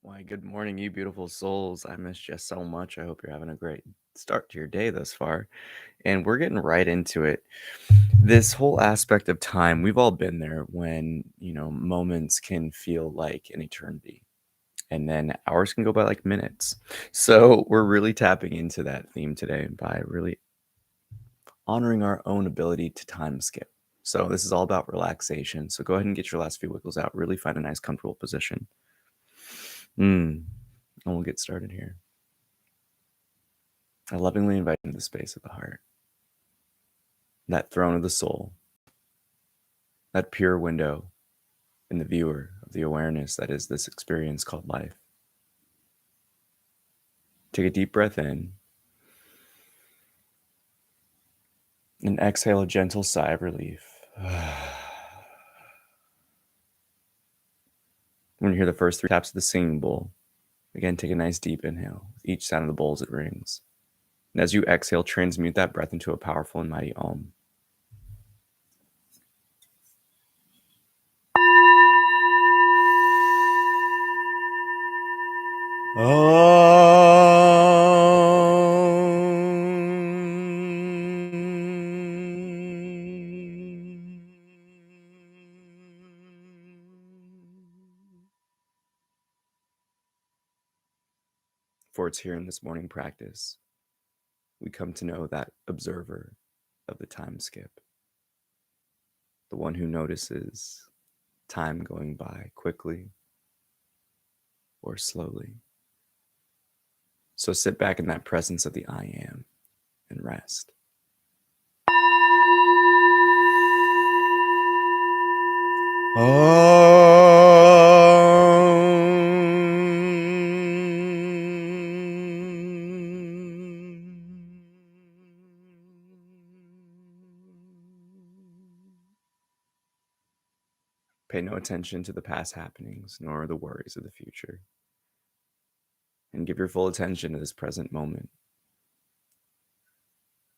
Why, good morning, you beautiful souls. I missed you so much. I hope you're having a great start to your day thus far. And we're getting right into it. This whole aspect of time, we've all been there when, moments can feel like an eternity. And then hours can go by like minutes. So we're really tapping into that theme today by really honoring our own ability to time skip. So this is all about relaxation. So go ahead and get your last few wiggles out. Really find a nice, comfortable position. And we'll get started here. I lovingly invite you into the space of the heart, that throne of the soul, that pure window in the viewer of the awareness that is this experience called life. Take a deep breath in and exhale a gentle sigh of relief. When you hear the first 3 taps of the singing bowl, again, take a nice deep inhale with each sound of the bowl as it rings. And as you exhale, transmute that breath into a powerful and mighty Om. For it's here in this morning practice, we come to know that observer of the time skip, the one who notices time going by quickly or slowly. So sit back in that presence of the I am and rest. Pay no attention to the past happenings, nor the worries of the future. And give your full attention to this present moment.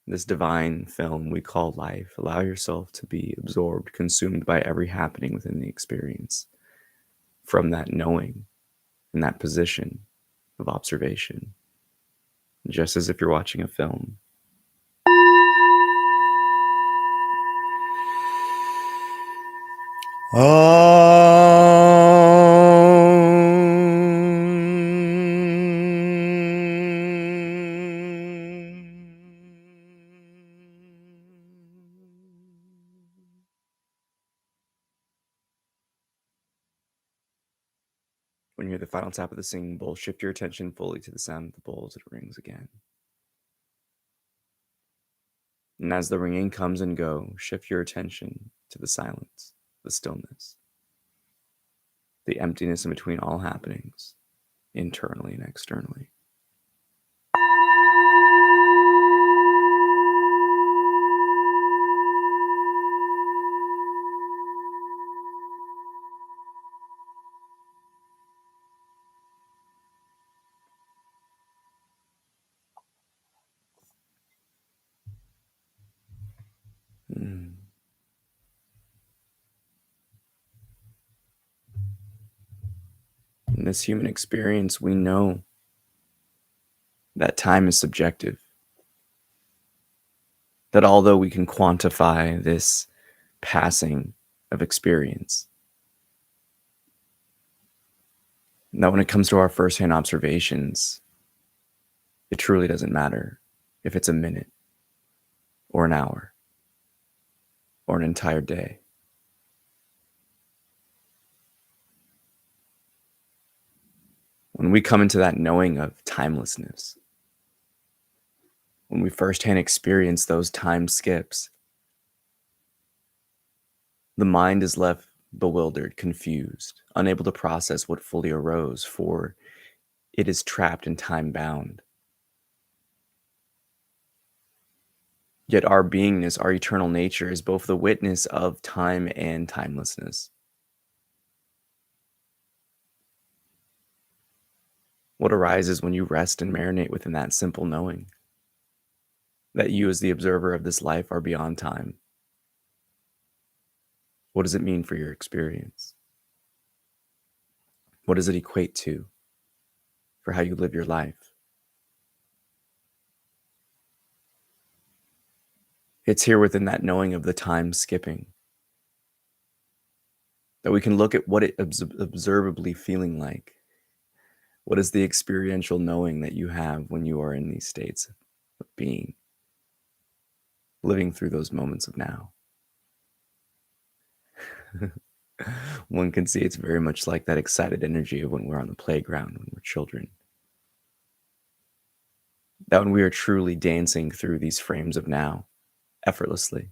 This divine film we call life. Allow yourself to be absorbed, consumed by every happening within the experience. From that knowing and that position of observation. Just as if you're watching a film. When you hear the final tap of the singing bowl, shift your attention fully to the sound of the bowl as it rings again. And as the ringing comes and goes, shift your attention to the silence, the stillness, the emptiness in between all happenings, internally and externally. In this human experience, we know that time is subjective. That although we can quantify this passing of experience, that when it comes to our firsthand observations, it truly doesn't matter if it's a minute or an hour or an entire day. When we come into that knowing of timelessness, when we firsthand experience those time skips, the mind is left bewildered, confused, unable to process what fully arose, for it is trapped and time-bound. Yet our beingness, our eternal nature, is both the witness of time and timelessness. What arises when you rest and marinate within that simple knowing that you as the observer of this life are beyond time? What does it mean for your experience? What does it equate to for how you live your life. It's here within that knowing of the time skipping that we can look at what it observably feeling like. What is the experiential knowing that you have when you are in these states of being, living through those moments of now? One can see it's very much like that excited energy of when we're on the playground, when we're children. That when we are truly dancing through these frames of now, effortlessly,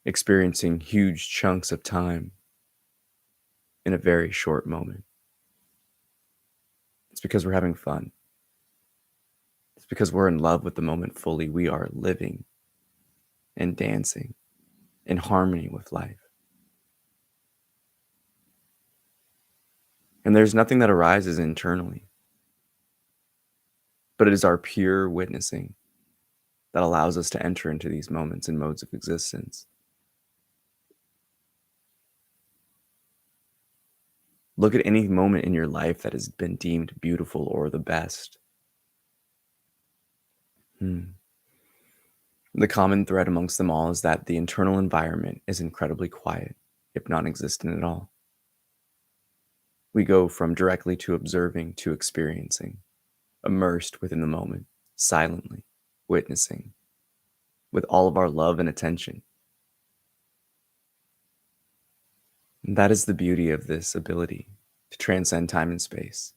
experiencing huge chunks of time in a very short moment. It's because we're having fun. It's because we're in love with the moment fully. We are living and dancing in harmony with life. And there's nothing that arises internally, but it is our pure witnessing that allows us to enter into these moments and modes of existence. Look at any moment in your life that has been deemed beautiful or the best. The common thread amongst them all is that the internal environment is incredibly quiet, if non-existent at all. We go from directly to observing to experiencing, immersed within the moment, silently, witnessing, with all of our love and attention. And that is the beauty of this ability to transcend time and space.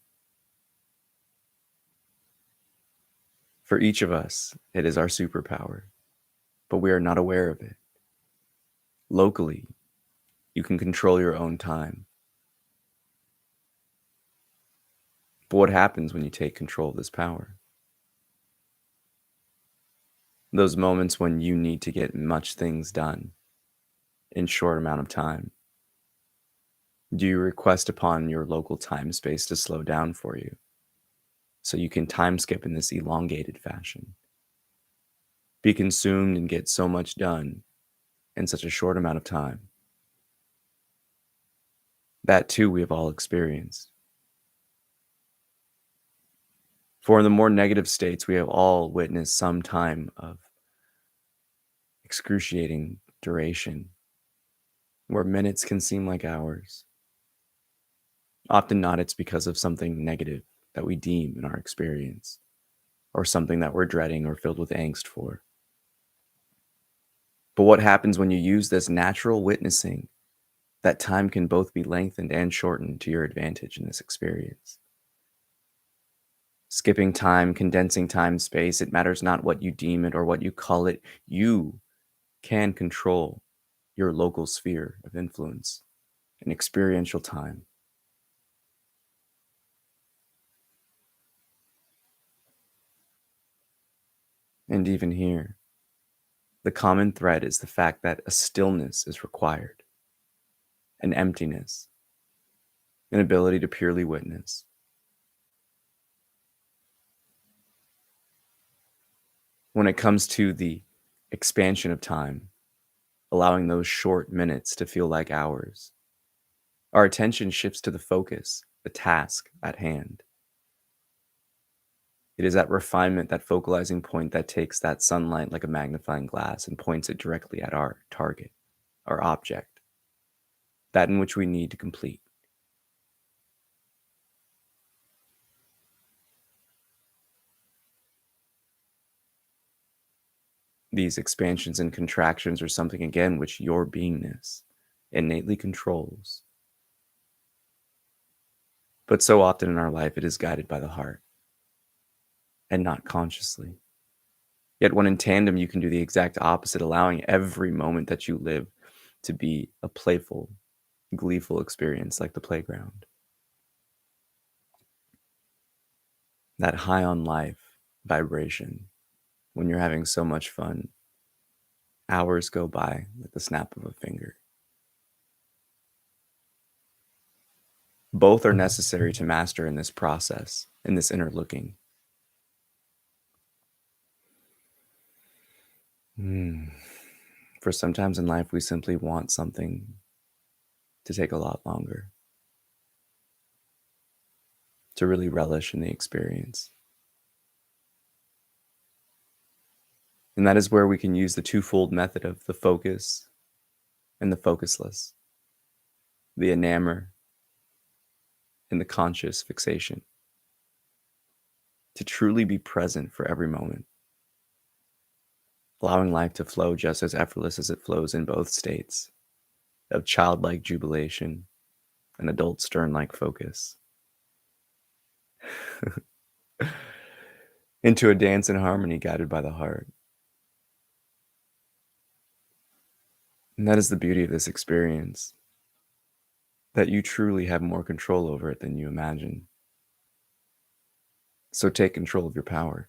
For each of us, it is our superpower, but we are not aware of it. Locally, you can control your own time. But what happens when you take control of this power? Those moments when you need to get much things done in short amount of time. Do you request upon your local time space to slow down for you so you can time skip in this elongated fashion? Be consumed and get so much done in such a short amount of time. That too we have all experienced. For in the more negative states, we have all witnessed some time of excruciating duration, where minutes can seem like hours. Often not, it's because of something negative that we deem in our experience, or something that we're dreading or filled with angst for. But what happens when you use this natural witnessing, that time can both be lengthened and shortened to your advantage in this experience? Skipping time, condensing time, space, it matters not what you deem it or what you call it. You can control your local sphere of influence and experiential time. And even here, the common thread is the fact that a stillness is required, an emptiness, an ability to purely witness. When it comes to the expansion of time, allowing those short minutes to feel like hours, our attention shifts to the focus, the task at hand. It is that refinement, that focalizing point that takes that sunlight like a magnifying glass and points it directly at our target, our object, that in which we need to complete. These expansions and contractions are something, again, which your beingness innately controls. But so often in our life, it is guided by the heart and not consciously. Yet when in tandem, you can do the exact opposite, allowing every moment that you live to be a playful, gleeful experience like the playground. That high on life vibration, when you're having so much fun, hours go by like the snap of a finger. Both are necessary to master in this process, in this inner looking. For sometimes in life, we simply want something to take a lot longer. to really relish in the experience. And that is where we can use the twofold method of the focus and the focusless, the enamor and the conscious fixation, to truly be present for every moment, allowing life to flow just as effortless as it flows in both states of childlike jubilation and adult stern-like focus, into a dance in harmony guided by the heart. And that is the beauty of this experience, that you truly have more control over it than you imagine. So take control of your power.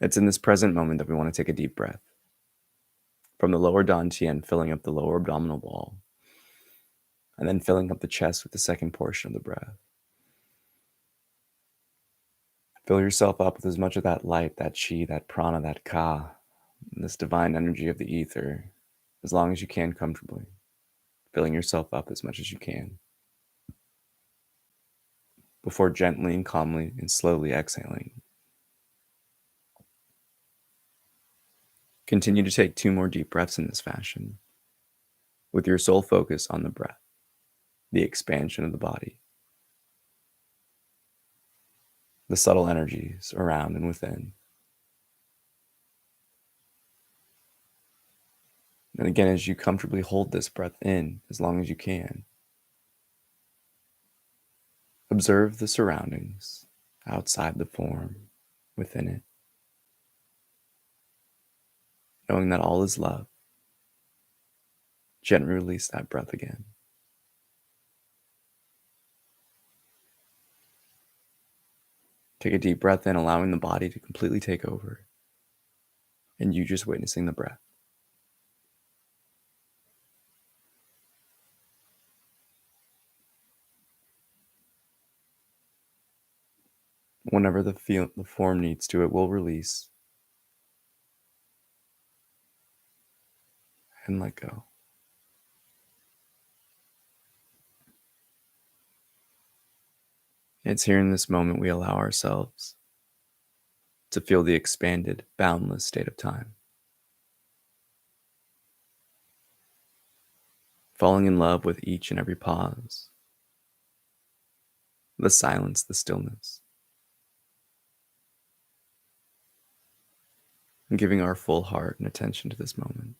It's in this present moment that we want to take a deep breath. From the lower dantian, filling up the lower abdominal wall, and then filling up the chest with the second portion of the breath. Fill yourself up with as much of that light, that chi, that prana, that ka, this divine energy of the ether, as long as you can comfortably, filling yourself up as much as you can, before gently and calmly and slowly exhaling. Continue to take 2 more deep breaths in this fashion, with your sole focus on the breath, the expansion of the body, the subtle energies around and within. And again, as you comfortably hold this breath in as long as you can, observe the surroundings outside the form, within it, knowing that all is love. Gently release that breath again. Take a deep breath in, allowing the body to completely take over, and you just witnessing the breath. Whenever the form needs to, it will release and let go. It's here in this moment we allow ourselves to feel the expanded, boundless state of time. Falling in love with each and every pause, the silence, the stillness, and giving our full heart and attention to this moment.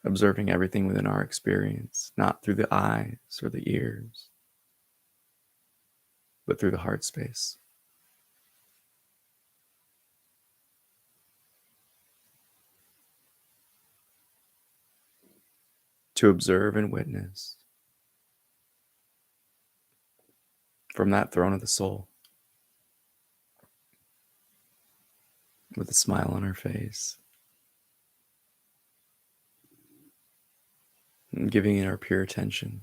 Observing everything within our experience, not through the eyes or the ears, but through the heart space. To observe and witness from that throne of the soul, with a smile on our face, and giving it our pure attention,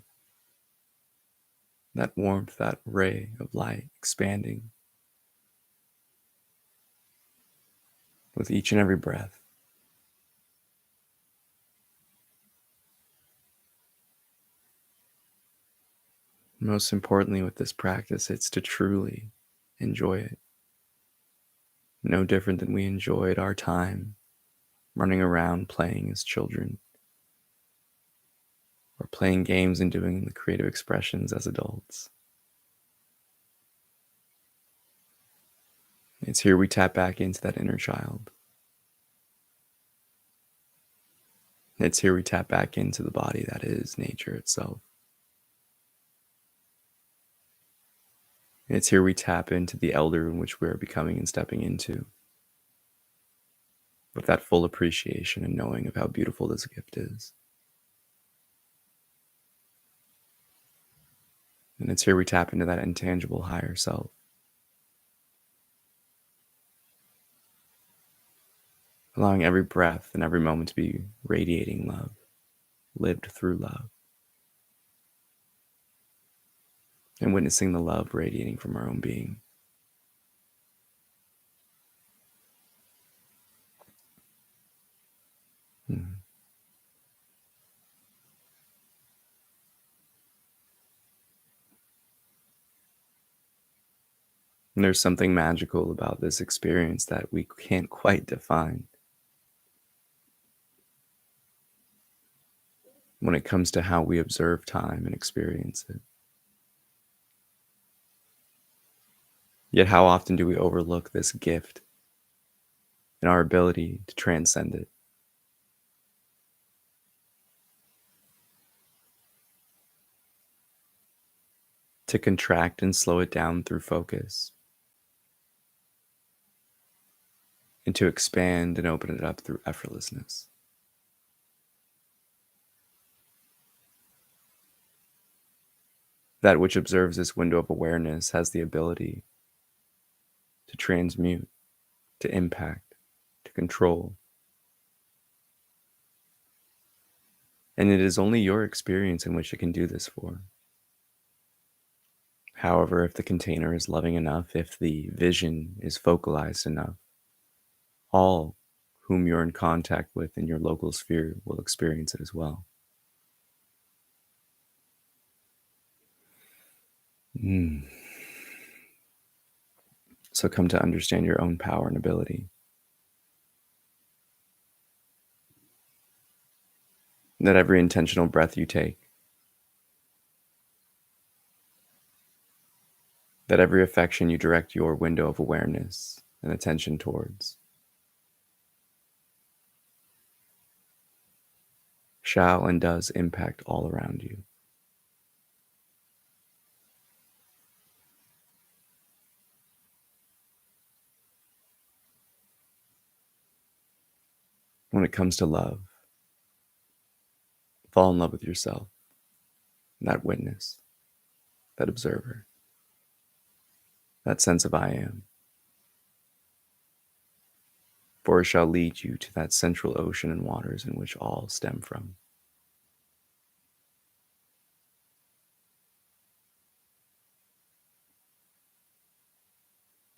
that warmth, that ray of light expanding with each and every breath. Most importantly with this practice, it's to truly enjoy it. No different than we enjoyed our time running around playing as children, or playing games and doing the creative expressions as adults. It's here we tap back into that inner child. It's here we tap back into the body that is nature itself. It's here we tap into the elder in which we are becoming and stepping into, with that full appreciation and knowing of how beautiful this gift is. And it's here we tap into that intangible higher self, allowing every breath and every moment to be radiating love, lived through love, and witnessing the love radiating from our own being. Mhm. And there's something magical about this experience that we can't quite define when it comes to how we observe time and experience it. Yet, how often do we overlook this gift and our ability to transcend it, to contract and slow it down through focus, and to expand and open it up through effortlessness? That which observes this window of awareness has the ability to transmute, to impact, to control. And it is only your experience in which it can do this for. However, if the container is loving enough, if the vision is focalized enough, all whom you're in contact with in your local sphere will experience it as well. Mm. So come to understand your own power and ability. That every intentional breath you take, that every affection you direct your window of awareness and attention towards, shall and does impact all around you. When it comes to love, fall in love with yourself, that witness, that observer, that sense of I am. For it shall lead you to that central ocean and waters in which all stem from.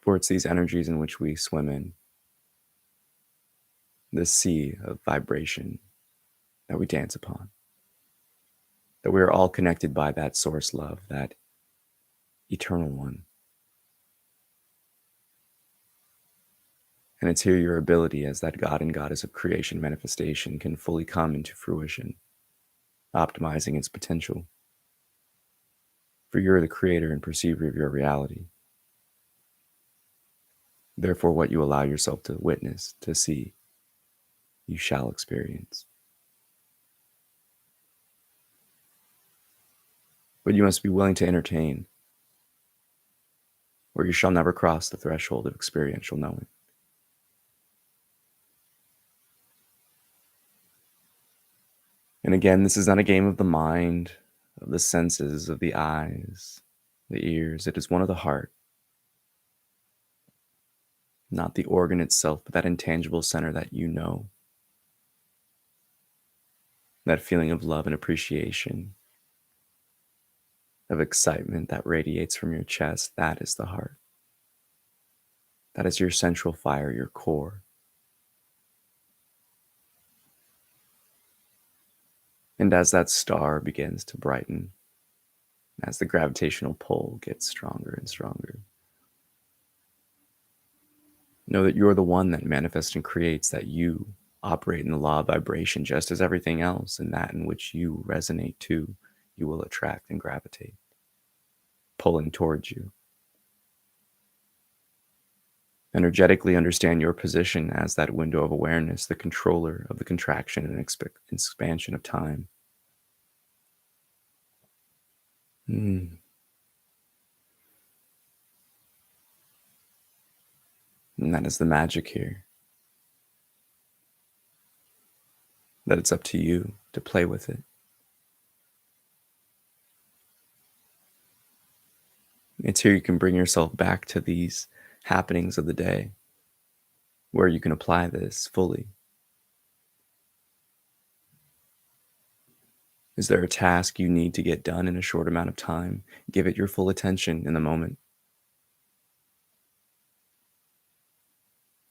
For it's these energies in which we swim in, this sea of vibration that we dance upon, that we are all connected by that source love, that eternal one. And it's here your ability as that God and goddess of creation manifestation can fully come into fruition, optimizing its potential. For you're the creator and perceiver of your reality. Therefore, what you allow yourself to witness, to see, you shall experience. But you must be willing to entertain, or you shall never cross the threshold of experiential knowing. And again, this is not a game of the mind, of the senses, of the eyes, the ears. It is one of the heart, not the organ itself, but that intangible center that you know. That feeling of love and appreciation, of excitement that radiates from your chest, that is the heart. That is your central fire, your core. And as that star begins to brighten, as the gravitational pull gets stronger and stronger, know that you're the one that manifests and creates, that you operate in the law of vibration just as everything else, and that in which you resonate to, you will attract and gravitate, pulling towards you. Energetically understand your position as that window of awareness, the controller of the contraction and expansion of time. Mm. And that is the magic here. That it's up to you to play with it. It's here you can bring yourself back to these happenings of the day where you can apply this fully. Is there a task you need to get done in a short amount of time? Give it your full attention in the moment.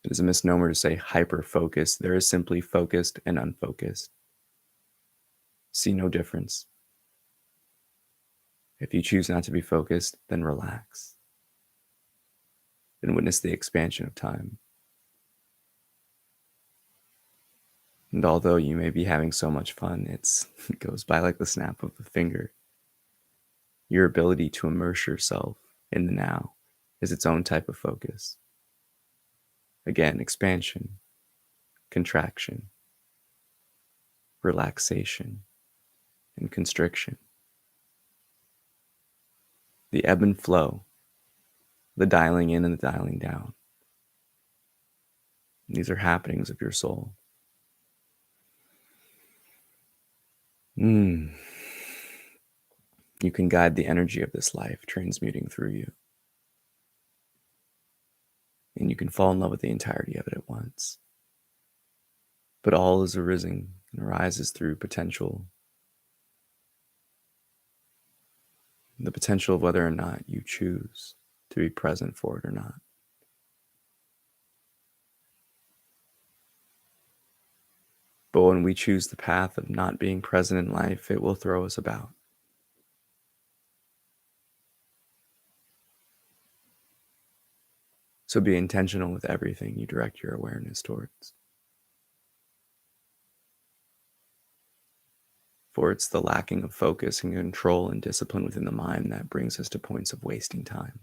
It is a misnomer to say hyper-focused. There is simply focused and unfocused. See no difference. If you choose not to be focused, then relax and witness the expansion of time. And although you may be having so much fun, it goes by like the snap of a finger. Your ability to immerse yourself in the now is its own type of focus. Again, expansion, contraction, relaxation, and constriction. The ebb and flow, the dialing in and the dialing down. These are happenings of your soul. You can guide the energy of this life transmuting through you. And you can fall in love with the entirety of it at once. But all is arisen and arises through potential. The potential of whether or not you choose to be present for it or not. But when we choose the path of not being present in life, it will throw us about. So be intentional with everything you direct your awareness towards. For it's the lacking of focus and control and discipline within the mind that brings us to points of wasting time.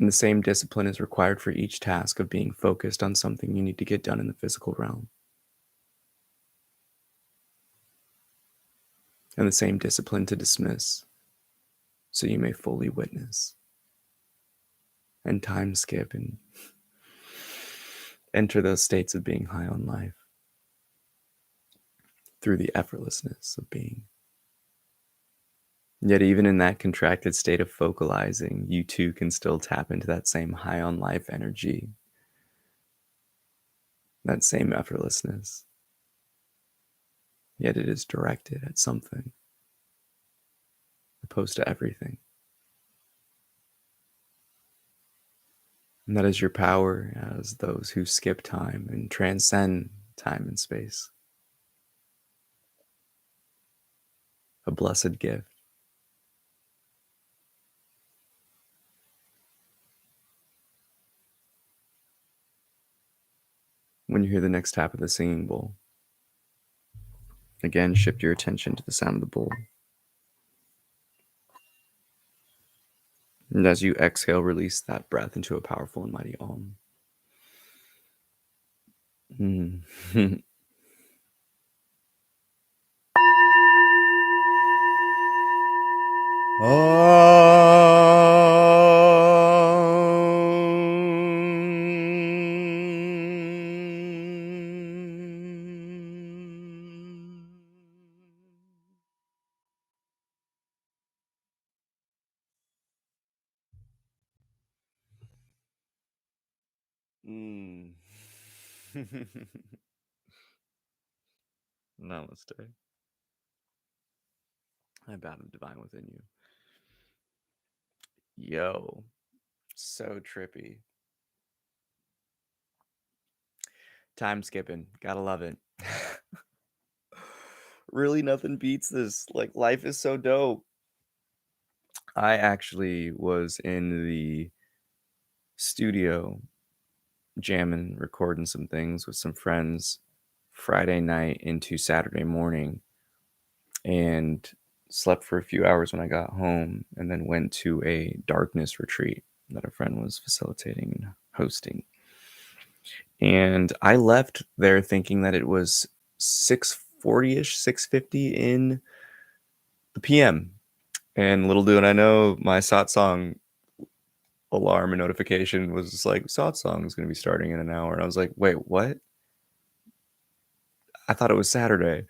And the same discipline is required for each task of being focused on something you need to get done in the physical realm. And the same discipline to dismiss, so you may fully witness and time skip and enter those states of being high on life through the effortlessness of being. Yet even in that contracted state of focalizing, you too can still tap into that same high on life energy, that same effortlessness. Yet it is directed at something, opposed to everything. And that is your power as those who skip time and transcend time and space. A blessed gift. When you hear the next tap of the singing bowl, again, shift your attention to the sound of the bowl. And as you exhale, release that breath into a powerful and mighty Om. Namaste. I bow to the divine within you. Yo, so trippy. Time skipping, gotta love it. Really, nothing beats this. Like, life is so dope. I actually was in the studio jamming, recording some things with some friends Friday night into Saturday morning, and slept for a few hours when I got home, and then went to a darkness retreat that a friend was facilitating and hosting. And I left there thinking that it was 6:40ish, 6:50 in the PM. And little did I know, my satsang alarm and notification was just like, satsang is going to be starting in an hour. And I was like, wait, what? I thought it was Saturday.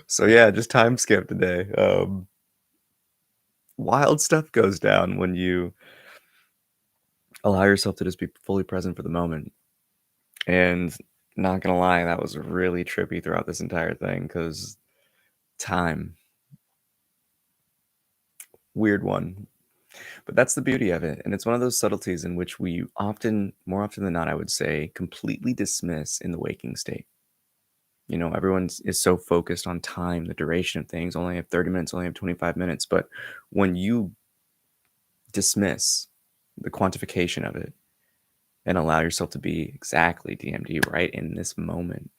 So yeah, just time skip today. Wild stuff goes down when you allow yourself to just be fully present for the moment. And not gonna lie, that was really trippy throughout this entire thing, because time weird one. But that's the beauty of it. And it's one of those subtleties in which we often, more often than not, I would say, completely dismiss in the waking state. Everyone is so focused on time, the duration of things. Only have 30 minutes, only have 25 minutes. But when you dismiss the quantification of it and allow yourself to be exactly DMD right in this moment,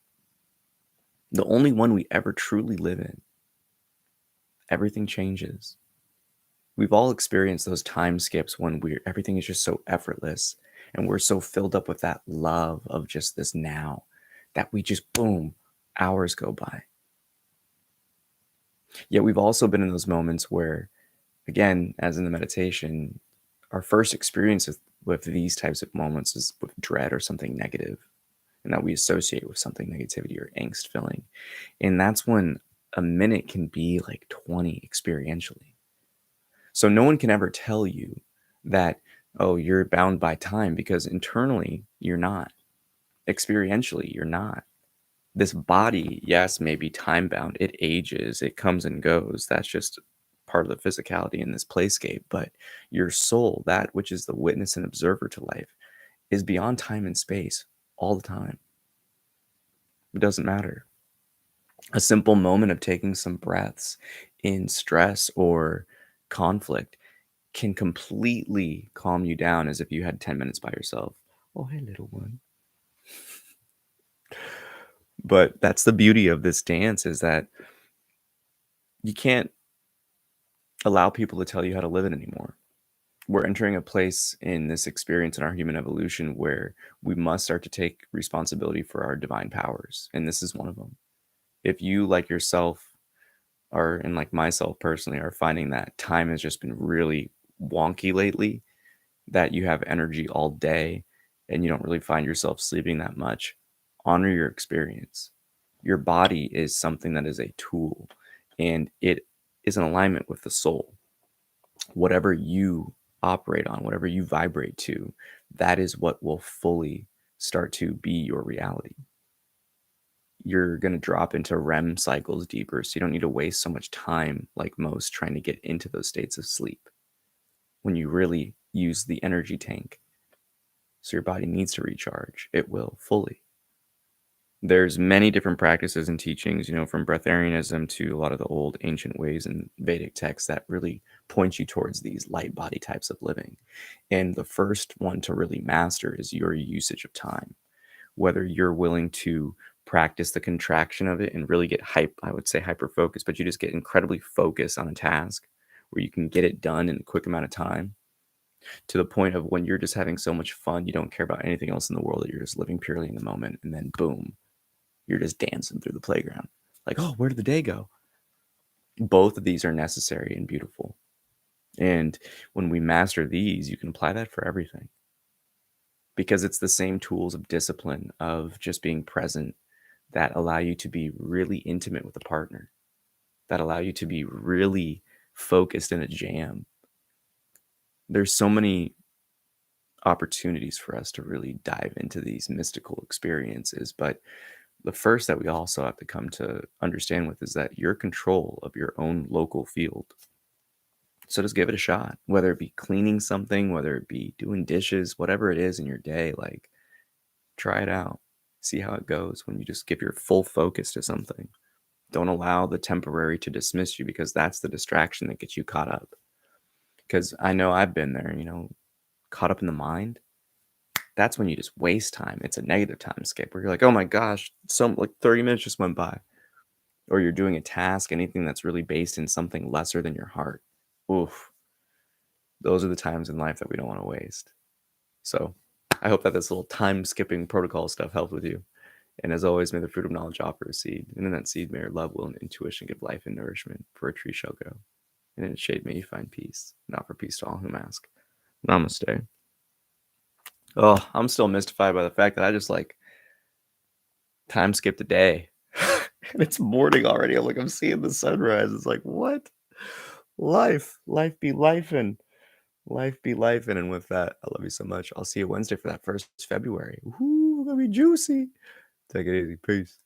the only one we ever truly live in, everything changes. We've all experienced those time skips when everything is just so effortless and we're so filled up with that love of just this now that we just boom, hours go by. Yet we've also been in those moments where, again, as in the meditation, our first experience with these types of moments is with dread or something negative, and that we associate with something negativity or angst filling. And that's when a minute can be like 20 experientially. So no one can ever tell you that, oh, you're bound by time, because internally you're not. Experientially, you're not. This body, yes, may be time bound. It ages, it comes and goes. That's just part of the physicality in this playscape. But your soul, that which is the witness and observer to life, is beyond time and space all the time. It doesn't matter. A simple moment of taking some breaths in stress or conflict can completely calm you down, as if you had 10 minutes by yourself. Oh, hey, little one. But that's the beauty of this dance, is that you can't allow people to tell you how to live it anymore. We're entering a place in this experience in our human evolution where we must start to take responsibility for our divine powers. And this is one of them. If you, like yourself, are, and like myself personally, are finding that time has just been really wonky lately, that you have energy all day and you don't really find yourself sleeping that much, honor your experience. Your body is something that is a tool, and it is in alignment with the soul. Whatever you operate on, whatever you vibrate to, that is what will fully start to be your reality. You're going to drop into REM cycles deeper, so you don't need to waste so much time like most trying to get into those states of sleep when you really use the energy tank. So your body needs to recharge. It will fully. There's many different practices and teachings, from breatharianism to a lot of the old ancient ways and Vedic texts that really point you towards these light body types of living. And the first one to really master is your usage of time. Whether you're willing to practice the contraction of it and really get I would say hyper focused, but you just get incredibly focused on a task where you can get it done in a quick amount of time, to the point of when you're just having so much fun, you don't care about anything else in the world, that you're just living purely in the moment. And then boom, you're just dancing through the playground. Like, oh, where did the day go? Both of these are necessary and beautiful. And when we master these, you can apply that for everything, because it's the same tools of discipline, of just being present, that allow you to be really intimate with a partner, that allow you to be really focused in a jam. There's so many opportunities for us to really dive into these mystical experiences. But the first that we also have to come to understand with is that you're control of your own local field. So just give it a shot, whether it be cleaning something, whether it be doing dishes, whatever it is in your day, like try it out. See how it goes when you just give your full focus to something. Don't allow the temporary to dismiss you, because that's the distraction that gets you caught up. Because I know I've been there, caught up in the mind. That's when you just waste time. It's a negative time skip where you're like, oh my gosh, like 30 minutes just went by. Or you're doing a task, anything that's really based in something lesser than your heart. Oof. Those are the times in life that we don't want to waste. So I hope that this little time skipping protocol stuff helped with you. And as always, may the fruit of knowledge offer a seed. And in that seed, may your love, will, and intuition give life and nourishment, for a tree shall grow. And in its shade may you find peace, and offer peace to all whom ask. Namaste. Oh, I'm still mystified by the fact that I just time skipped a day. And it's morning already. I'm seeing the sunrise. It's like, what? Life be lifing. Life be lifing. And with that, I love you so much. I'll see you Wednesday for that first February. Ooh, gonna be juicy. Take it easy. Peace.